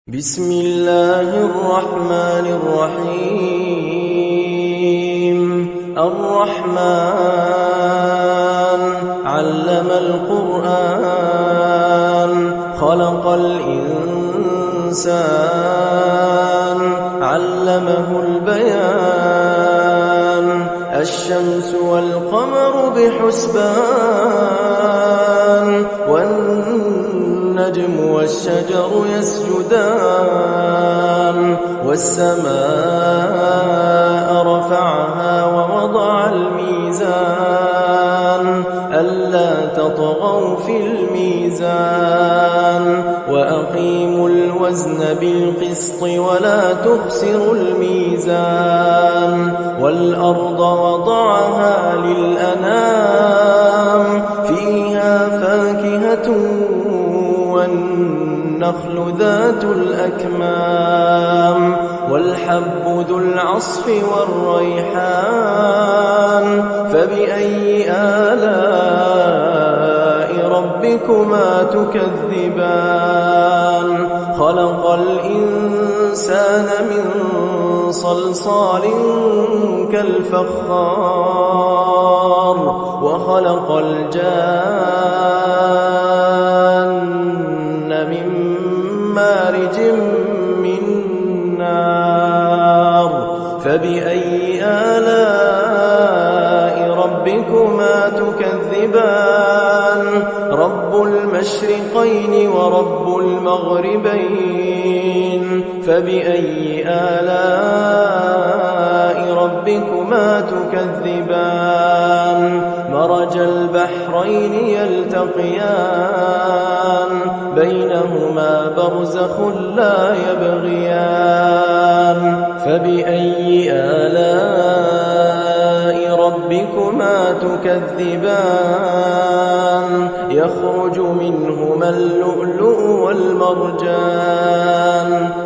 بسم الله الرحمن الرحيم. الرحمن علم القرآن خلق الإنسان علمه البيان الشمس والقمر بحسبان والنجم والشجر يسجدان والسماء رفعها ووضع الميزان ألا تطغوا في الميزان وأقيموا الوزن بالقسط ولا تخسروا الميزان والأرض وضعها للأنام فيها فاكهة والنخل ذات الأكمام والحب ذو العصف والريحان فبأي آلاء ربكما تكذبان خلق الإنسان من صلصال كالفخار وخلق الجان من مارج من نار فبأي آلاء ربكما تكذبان رب المشرقين ورب المغربين فبأي آلاء ربكما تكذبان مرج البحرين يلتقيان بينهما برزخ لا يبغيان فبأي آلاء ربكما تكذبان يخرج منهما اللؤلؤ والمرجان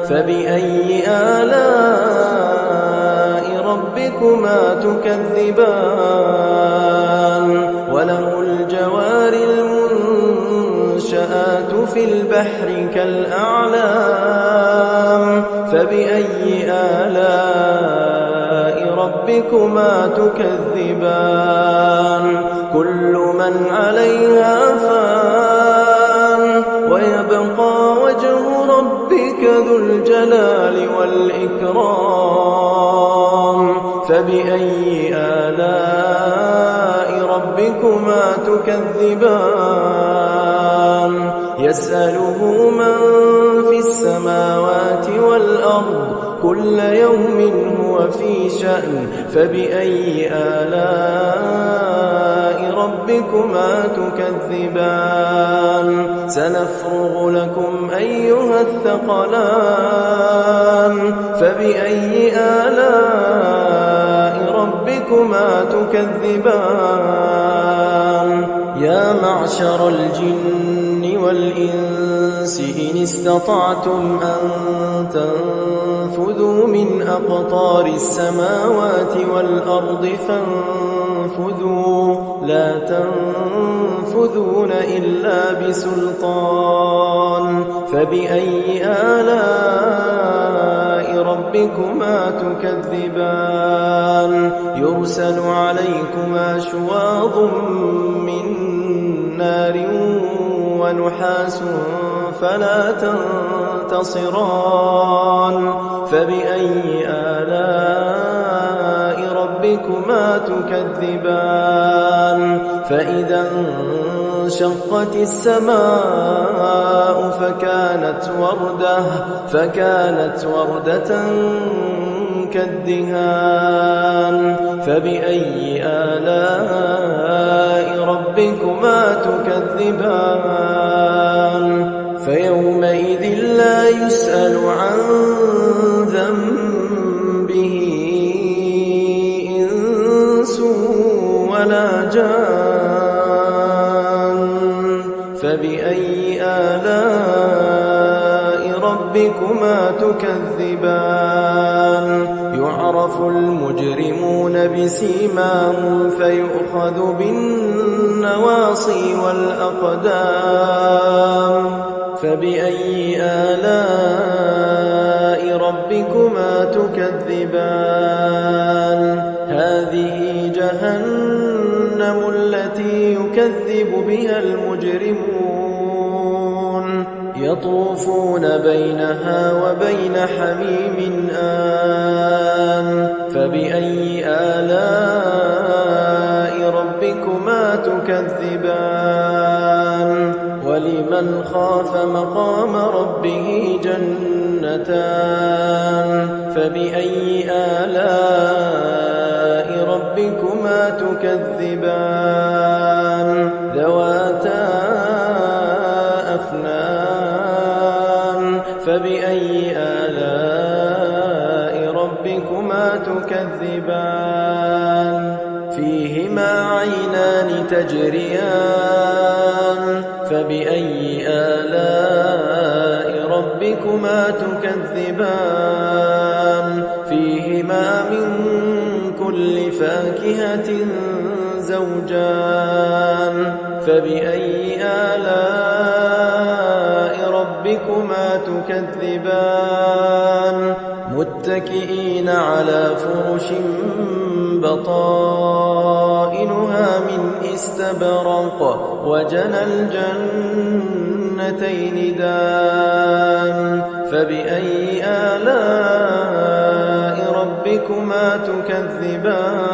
فبأي آلاء ربكما تكذبان وله الجوار المنشآت في البحر كالأعلام فبأي آلاء ربكما تكذبان كل من عليها فان ويبقى وجه ربك ذو الجلال والإكرام فبأي آلاء ربكما تكذبان يسأله من في السماوات والأرض كل يوم هو في شأن فبأي آلاء ربكما تكذبان سنفرغ لكم أيها الثقلان فبأي آلاء ربكما تكذبان يا معشر الجن والإنس إن استطعتم أن تنفذوا من أقطار السماوات والأرض فانفذوا لا تنفذون إلا بسلطان فبأي آلاء ربكما تكذبان يرسل عليكما شواظ من نار ونحاس فلا تنتصران فبأي آلاء ربكما تكذبان فإذا انشقت السماء فكانت وردة كالدهان فبأي آلاء ربكما تكذبان فيومئذ لا يسأل عن ذنبه إنس ولا جان فبأي آلاء ربكما تكذبان يعرف المجرمون بسيماهم فيؤخذ بالنواصي والأقدام فبأي آلاء تكذبان هذه جهنم التي يكذب بها المجرمون يطوفون بينها وبين حميم آن فبأي آلاء ربكما تكذبان ولمن خاف مقام ربه جنتان فبأي آلاء ربكما تكذبان ذواتا أفنان فبأي آلاء ربكما تكذبان فيهما عينان تجريان فبأي آلاء ربكما تكذبان فيهما من كل فاكهة زوجان فبأي آلاء ربكما تكذبان متكئين على فرش بطائنها من استبرق وجنى الجنتين دان فبأي آلاء ربكما تكذبان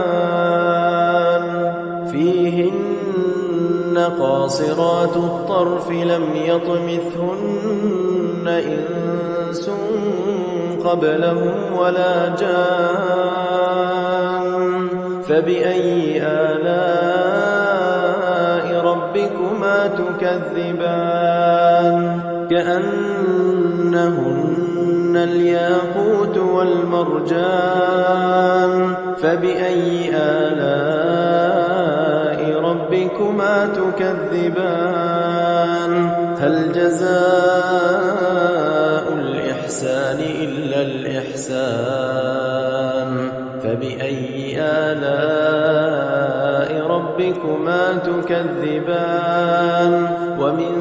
فيهن قاصرات الطرف لم يطمثهن إنس قبلهم ولا جان فبأي آلاء ربكما تكذبان كأنهن الياقوت والمرجان فبأي آلاء ربكما تكذبان هل جزاء الإحسان إلا الإحسان فبأي آلاء ربكما تكذبان ومن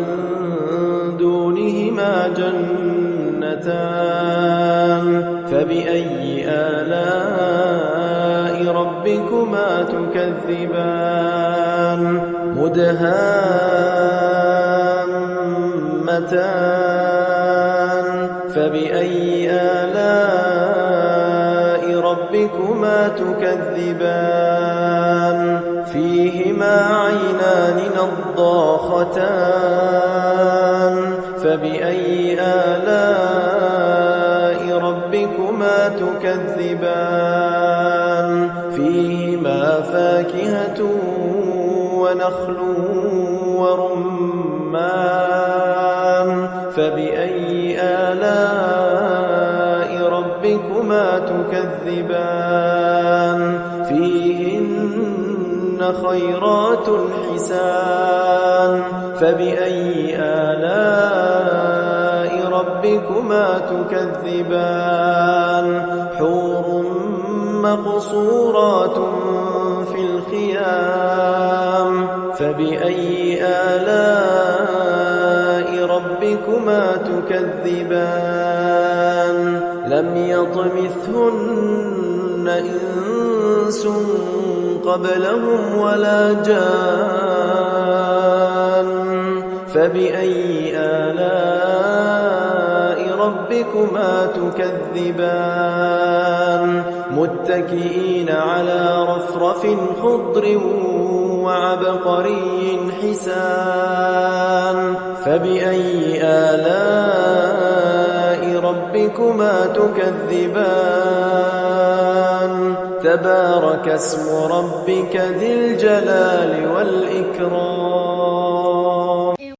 دونهما جنتان فبأي آلاء ربكما تكذبان مدهامتان فبأي آلاء ربكما تكذبان فيهما عينان نضاختان فبأي آلاء ربكما تكذبان فيهما فاكهة ونخل ورمان فبأي آلاء ربكما تكذبان فيهن خيرات حسان فبأي آلاء ربكما تكذبان حور مقصورات في الخيام فبأي آلاء ربكما تكذبان لم يطمثهن إنس قبلهم ولا جان فبأي آلاء ربكما تكذبان متكئين على رفرف خضر وعبقري حسان فبأي آلاء ربكما تكذبان تبارك اسم ربك ذي الجلال والإكرام